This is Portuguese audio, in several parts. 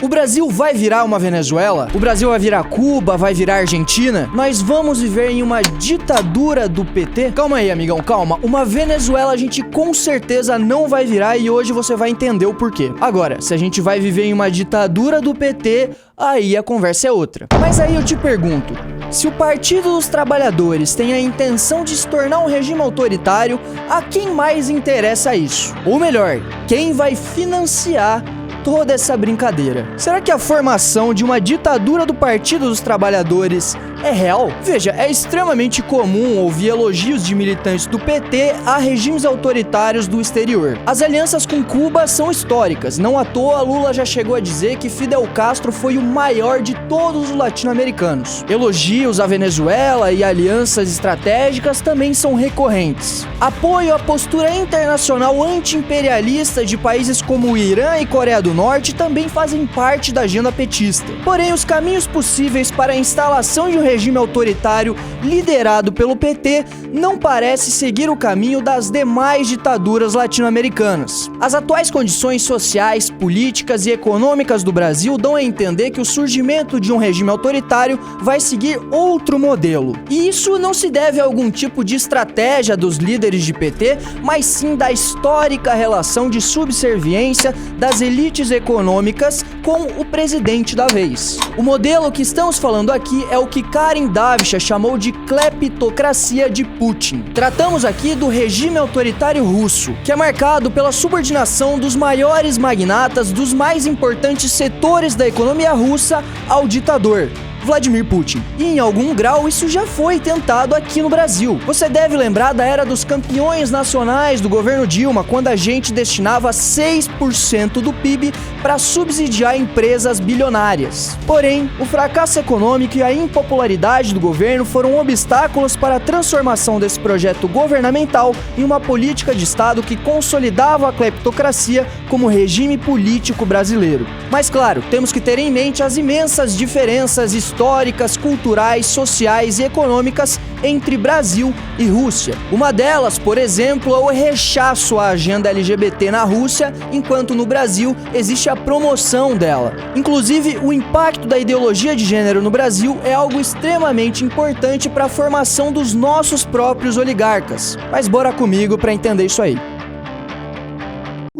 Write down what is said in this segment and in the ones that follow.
O Brasil vai virar uma Venezuela? O Brasil vai virar Cuba? Vai virar Argentina? Nós vamos viver em uma ditadura do PT? Calma aí, amigão, calma. Uma Venezuela a gente com certeza não vai virar e hoje você vai entender o porquê. Agora, se a gente vai viver em uma ditadura do PT, aí a conversa é outra. Mas aí eu te pergunto, se o Partido dos Trabalhadores tem a intenção de se tornar um regime autoritário, a quem mais interessa isso? Ou melhor, quem vai financiar toda essa brincadeira? Será que a formação de uma ditadura do Partido dos Trabalhadores é real? Veja, é extremamente comum ouvir elogios de militantes do PT a regimes autoritários do exterior. As alianças com Cuba são históricas, não à toa Lula já chegou a dizer que Fidel Castro foi o maior de todos os latino-americanos. Elogios à Venezuela e alianças estratégicas também são recorrentes. Apoio à postura internacional anti-imperialista de países como o Irã e Coreia do Norte também fazem parte da agenda petista. Porém, os caminhos possíveis para a instalação de um regime autoritário liderado pelo PT não parece seguir o caminho das demais ditaduras latino-americanas. As atuais condições sociais, políticas e econômicas do Brasil dão a entender que o surgimento de um regime autoritário vai seguir outro modelo. E isso não se deve a algum tipo de estratégia dos líderes de PT, mas sim da histórica relação de subserviência das elites econômicas com o presidente da vez. O modelo que estamos falando aqui é o que Karen Davisha chamou de cleptocracia de Putin. Tratamos aqui do regime autoritário russo, que é marcado pela subordinação dos maiores magnatas dos mais importantes setores da economia russa ao ditador Vladimir Putin. E em algum grau isso já foi tentado aqui no Brasil. Você deve lembrar da era dos campeões nacionais do governo Dilma, quando a gente destinava 6% do PIB para subsidiar empresas bilionárias. Porém, o fracasso econômico e a impopularidade do governo foram obstáculos para a transformação desse projeto governamental em uma política de Estado que consolidava a cleptocracia como regime político brasileiro. Mas claro, temos que ter em mente as imensas diferenças históricas, culturais, sociais e econômicas entre Brasil e Rússia. Uma delas, por exemplo, é o rechaço à agenda LGBT na Rússia, enquanto no Brasil existe a promoção dela. Inclusive, o impacto da ideologia de gênero no Brasil é algo extremamente importante para a formação dos nossos próprios oligarcas. Mas bora comigo para entender isso aí.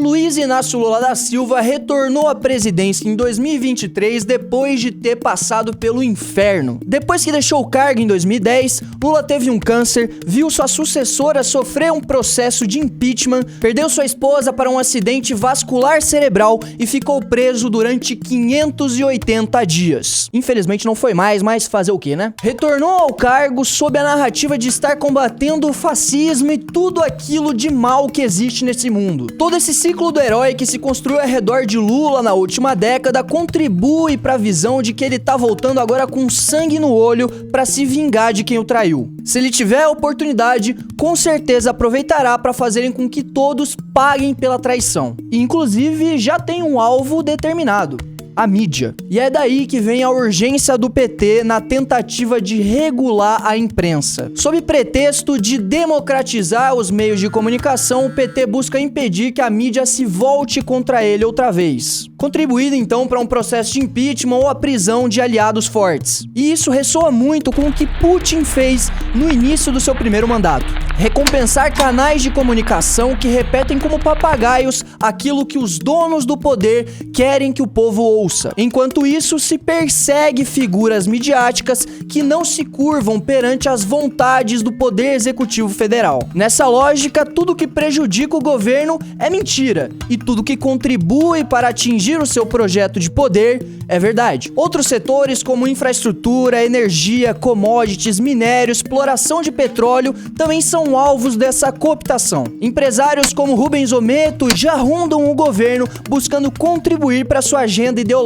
Luiz Inácio Lula da Silva retornou à presidência em 2023 depois de ter passado pelo inferno. Depois que deixou o cargo em 2010, Lula teve um câncer, viu sua sucessora sofrer um processo de impeachment, perdeu sua esposa para um acidente vascular cerebral e ficou preso durante 580 dias. Infelizmente não foi mais, mas fazer o quê, né? Retornou ao cargo sob a narrativa de estar combatendo o fascismo e tudo aquilo de mal que existe nesse mundo. Todo esse ciclo do herói que se construiu ao redor de Lula na última década contribui para a visão de que ele tá voltando agora com sangue no olho para se vingar de quem o traiu. Se ele tiver a oportunidade, com certeza aproveitará para fazerem com que todos paguem pela traição. E, inclusive, já tem um alvo determinado: a mídia. E é daí que vem a urgência do PT na tentativa de regular a imprensa. Sob pretexto de democratizar os meios de comunicação, o PT busca impedir que a mídia se volte contra ele outra vez, contribuindo então para um processo de impeachment ou a prisão de aliados fortes. E isso ressoa muito com o que Putin fez no início do seu primeiro mandato: recompensar canais de comunicação que repetem como papagaios aquilo que os donos do poder querem que o povo ouça. Enquanto isso, se persegue figuras midiáticas que não se curvam perante as vontades do Poder Executivo Federal. Nessa lógica, tudo que prejudica o governo é mentira, e tudo que contribui para atingir o seu projeto de poder é verdade. Outros setores como infraestrutura, energia, commodities, minério, exploração de petróleo também são alvos dessa cooptação. Empresários como Rubens Ometo já rondam o governo buscando contribuir para sua agenda ideológica.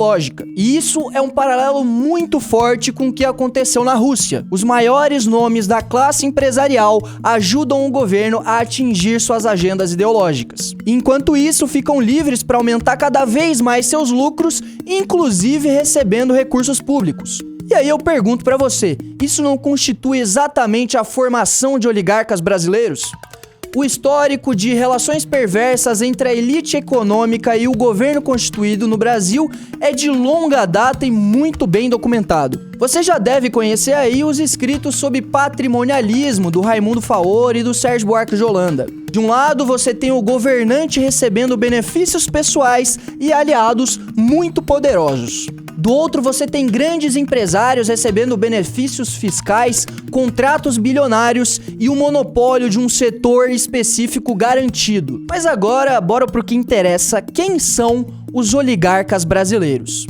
E isso é um paralelo muito forte com o que aconteceu na Rússia. Os maiores nomes da classe empresarial ajudam o governo a atingir suas agendas ideológicas. Enquanto isso, ficam livres para aumentar cada vez mais seus lucros, inclusive recebendo recursos públicos. E aí eu pergunto para você, isso não constitui exatamente a formação de oligarcas brasileiros? O histórico de relações perversas entre a elite econômica e o governo constituído no Brasil é de longa data e muito bem documentado. Você já deve conhecer aí os escritos sobre patrimonialismo do Raimundo Faoro e do Sérgio Buarque de Holanda. De um lado, você tem o governante recebendo benefícios pessoais e aliados muito poderosos. Do outro, você tem grandes empresários recebendo benefícios fiscais, contratos bilionários e o monopólio de um setor específico garantido. Mas agora, bora pro que interessa: quem são os oligarcas brasileiros?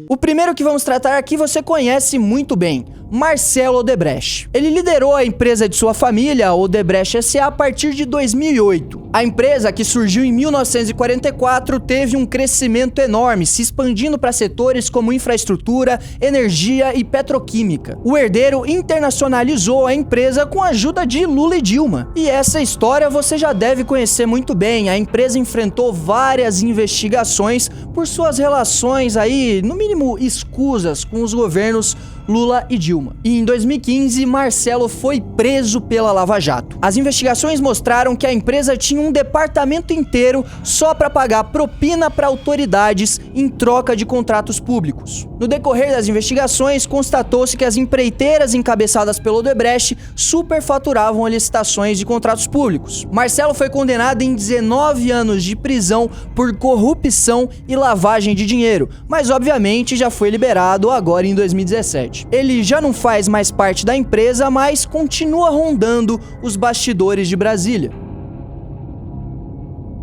O primeiro que vamos tratar aqui você conhece muito bem: Marcelo Odebrecht. Ele liderou a empresa de sua família, a Odebrecht S.A., a partir de 2008. A empresa, que surgiu em 1944, teve um crescimento enorme, se expandindo para setores como infraestrutura, energia e petroquímica. O herdeiro internacionalizou a empresa com a ajuda de Lula e Dilma. E essa história você já deve conhecer muito bem. A empresa enfrentou várias investigações por suas relações aí, no mínimo, escusas com os governos Lula e Dilma. E em 2015, Marcelo foi preso pela Lava Jato. As investigações mostraram que a empresa tinha um departamento inteiro só para pagar propina para autoridades em troca de contratos públicos. No decorrer das investigações, constatou-se que as empreiteiras encabeçadas pelo Odebrecht superfaturavam licitações de contratos públicos. Marcelo foi condenado em 19 anos de prisão por corrupção e lavagem de dinheiro, mas obviamente já foi liberado agora em 2017. Ele já não faz mais parte da empresa, mas continua rondando os bastidores de Brasília.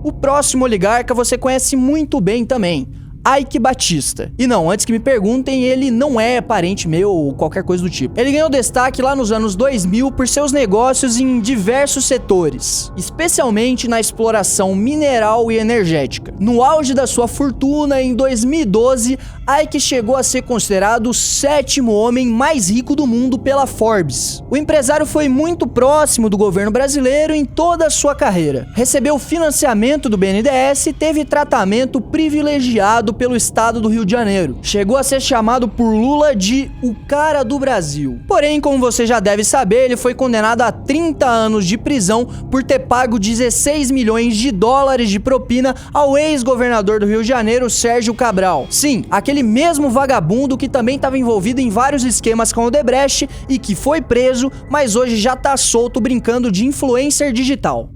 O próximo oligarca você conhece muito bem também: Eike Batista. E não, antes que me perguntem, ele não é parente meu ou qualquer coisa do tipo. Ele ganhou destaque lá nos anos 2000 por seus negócios em diversos setores, especialmente na exploração mineral e energética. No auge da sua fortuna, em 2012, Eike chegou a ser considerado o 7º homem mais rico do mundo pela Forbes. O empresário foi muito próximo do governo brasileiro em toda a sua carreira. Recebeu financiamento do BNDES e teve tratamento privilegiado pelo estado do Rio de Janeiro. Chegou a ser chamado por Lula de o cara do Brasil. Porém, como você já deve saber, ele foi condenado a 30 anos de prisão por ter pago 16 milhões de dólares de propina ao ex-governador do Rio de Janeiro, Sérgio Cabral. Sim, aquele mesmo vagabundo que também estava envolvido em vários esquemas com o Odebrecht e que foi preso, mas hoje já tá solto brincando de influencer digital.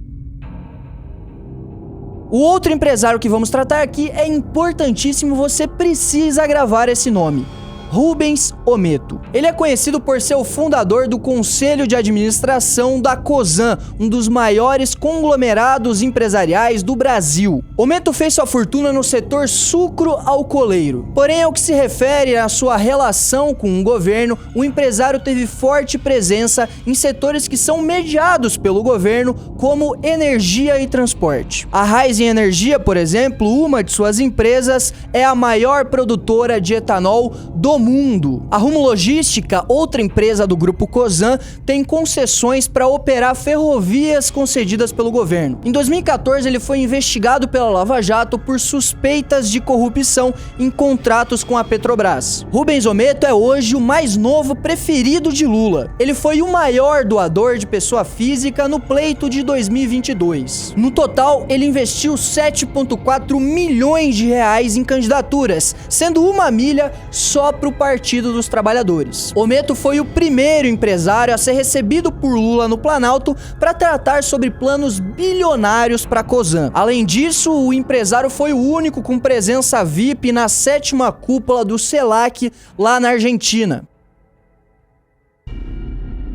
O outro empresário que vamos tratar aqui é importantíssimo, você precisa gravar esse nome: Rubens Ometo. Ele é conhecido por ser o fundador do Conselho de Administração da Cosan, um dos maiores conglomerados empresariais do Brasil. Ometo fez sua fortuna no setor sucro-alcooleiro. Porém, ao que se refere à sua relação com o governo, o empresário teve forte presença em setores que são mediados pelo governo, como energia e transporte. A Raízen Energia, por exemplo, uma de suas empresas, é a maior produtora de etanol do mundo. A Rumo Logística, outra empresa do grupo Cosan, tem concessões para operar ferrovias concedidas pelo governo. Em 2014, ele foi investigado pela Lava Jato por suspeitas de corrupção em contratos com a Petrobras. Rubens Ometo é hoje o mais novo preferido de Lula. Ele foi o maior doador de pessoa física no pleito de 2022. No total, ele investiu 7,4 milhões de reais em candidaturas, sendo 1 milha só para o Partido dos Trabalhadores. Ometo foi o primeiro empresário a ser recebido por Lula no Planalto para tratar sobre planos bilionários para a Cosan. Além disso, o empresário foi o único com presença VIP na 7ª cúpula do CELAC lá na Argentina.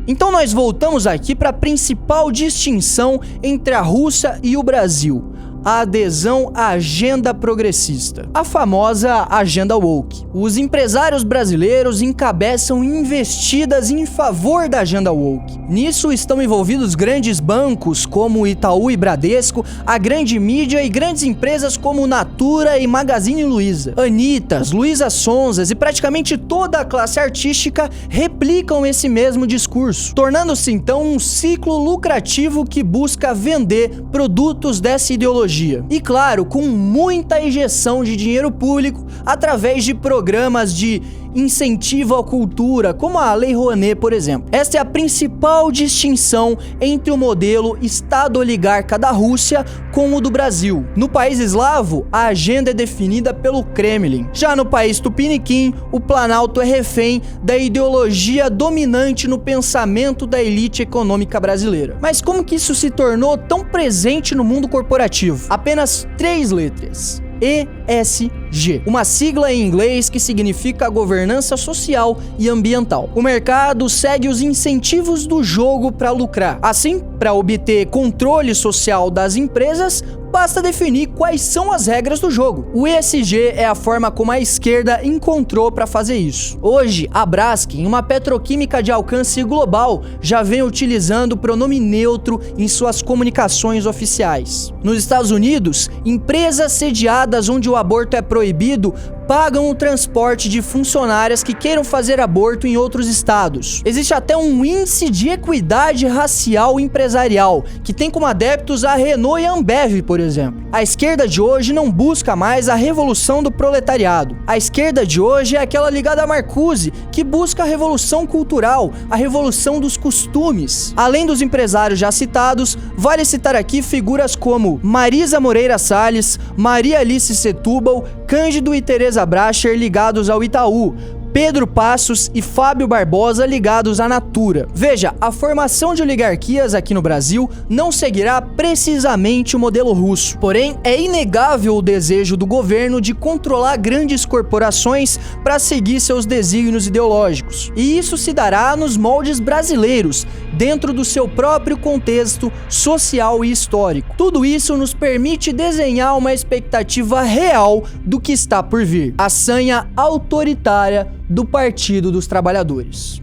Então nós voltamos aqui para a principal distinção entre a Rússia e o Brasil: a adesão à agenda progressista, a famosa agenda woke. Os empresários brasileiros encabeçam investidas em favor da agenda woke. Nisso estão envolvidos grandes bancos como Itaú e Bradesco, a grande mídia e grandes empresas como Natura e Magazine Luiza. Anitas, Luísa Sonzas e praticamente toda a classe artística replicam esse mesmo discurso, tornando-se então um ciclo lucrativo que busca vender produtos dessa ideologia. E claro, com muita injeção de dinheiro público através de programas de incentiva a cultura, como a Lei Rouanet, por exemplo. Esta é a principal distinção entre o modelo Estado-oligarca da Rússia com o do Brasil. No país eslavo, a agenda é definida pelo Kremlin. Já no país tupiniquim, o Planalto é refém da ideologia dominante no pensamento da elite econômica brasileira. Mas como que isso se tornou tão presente no mundo corporativo? Apenas 3 letras. ESG, uma sigla em inglês que significa governança social e ambiental. O mercado segue os incentivos do jogo para lucrar. Assim, para obter controle social das empresas, basta definir quais são as regras do jogo. O ESG é a forma como a esquerda encontrou para fazer isso. Hoje, a Braskem, uma petroquímica de alcance global, já vem utilizando o pronome neutro em suas comunicações oficiais. Nos Estados Unidos, empresas sediadas onde o aborto é proibido pagam o transporte de funcionárias que queiram fazer aborto em outros estados. Existe até um índice de equidade racial empresarial, que tem como adeptos a Renault e a Ambev, por exemplo. A esquerda de hoje não busca mais a revolução do proletariado. A esquerda de hoje é aquela ligada a Marcuse, que busca a revolução cultural, a revolução dos costumes. Além dos empresários já citados, vale citar aqui figuras como Marisa Moreira Salles, Maria Alice Setúbal, Cândido e Teresa Bracher ligados ao Itaú, Pedro Passos e Fábio Barbosa ligados à Natura. Veja, a formação de oligarquias aqui no Brasil não seguirá precisamente o modelo russo. Porém, é inegável o desejo do governo de controlar grandes corporações para seguir seus desígnios ideológicos. E isso se dará nos moldes brasileiros, dentro do seu próprio contexto social e histórico. Tudo isso nos permite desenhar uma expectativa real do que está por vir. A sanha autoritária do Partido dos Trabalhadores.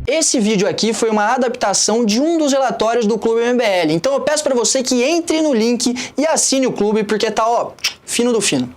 Esse vídeo aqui foi uma adaptação de um dos relatórios do Clube MBL, então eu peço para você que entre no link e assine o clube, porque tá, ó, fino do fino.